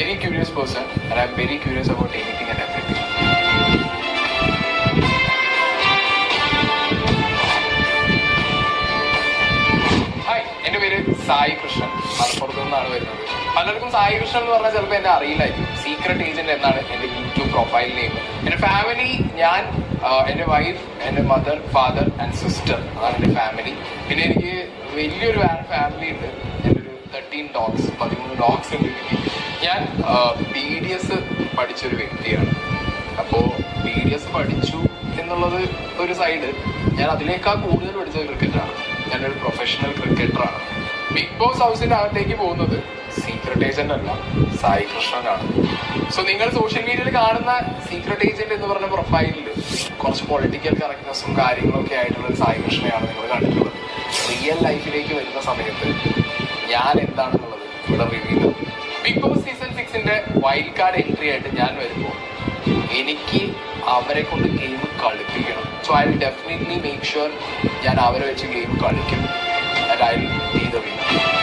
very curious person and I'm very curious about anything and everything. Hi, എൻ്റെ പേര് സായി കൃഷ്ണൻ. മലപ്പുറത്തു നിന്നാണ് വരുന്നത്. പലർക്കും സായി കൃഷ്ണൻ എന്ന് പറഞ്ഞാൽ ചിലപ്പോൾ എന്നെ അറിയില്ലായിരിക്കും. സീക്രട്ട് ഏജന്റ് എന്നാണ് എൻ്റെ യൂട്യൂബ് പ്രൊഫൈൽ നെയിം. എൻ്റെ ഫാമിലി, ഞാൻ, എൻ്റെ വൈഫ്, എൻ്റെ മദർ, ഫാദർ ആൻഡ് സിസ്റ്റർ, അതാണ് എൻ്റെ ഫാമിലി. പിന്നെ എനിക്ക് വലിയൊരു ഫാമിലി ഉണ്ട്. എൻ്റെ ഒരു 13 ഡോഗ്സ് ഉണ്ട് എനിക്ക്. ഞാൻ BDS പഠിച്ചൊരു വ്യക്തിയാണ്. അപ്പോൾ BDS പഠിച്ചു എന്നുള്ളത് ഒരു സൈഡ്, ഞാൻ അതിനേക്കാൾ കൂടുതൽ പഠിച്ചത് ക്രിക്കറ്റാണ്. ഞാനൊരു പ്രൊഫഷണൽ ക്രിക്കറ്ററാണ്. ബിഗ് ബോസ് ഹൗസിന്റെ അകത്തേക്ക് പോകുന്നത് സീക്രട്ട് ഏജന്റ് അല്ല, സായി കൃഷ്ണനാണ്. സോ നിങ്ങൾ സോഷ്യൽ മീഡിയയിൽ കാണുന്ന സീക്രട്ട് ഏജന്റ് എന്ന് പറഞ്ഞ പ്രൊഫൈലിൽ കുറച്ച് പൊളിറ്റിക്കൽ കറക്റ്റ്നെസ്സും കാര്യങ്ങളൊക്കെ ആയിട്ടുള്ള ഒരു സായി കൃഷ്ണയാണ് നിങ്ങൾ കണ്ടിട്ടുള്ളത്. റിയൽ ലൈഫിലേക്ക് വരുന്ന സമയത്ത് ഞാൻ എന്താണെന്നുള്ളത് ഇവിടെ റിവീൽ. ബിഗ് ബോസ് സീസൺ 6ന്റെ വൈൽഡ് കാർഡ് എൻട്രി ആയിട്ട് ഞാൻ വരുമ്പോൾ എനിക്ക് അവരെ കൊണ്ട് ഗെയിം കളിപ്പിക്കണം. So I will definitely make sure ഞാൻ അവരെ വെച്ച് ഗെയിം കളിക്കും. And I will be the winner.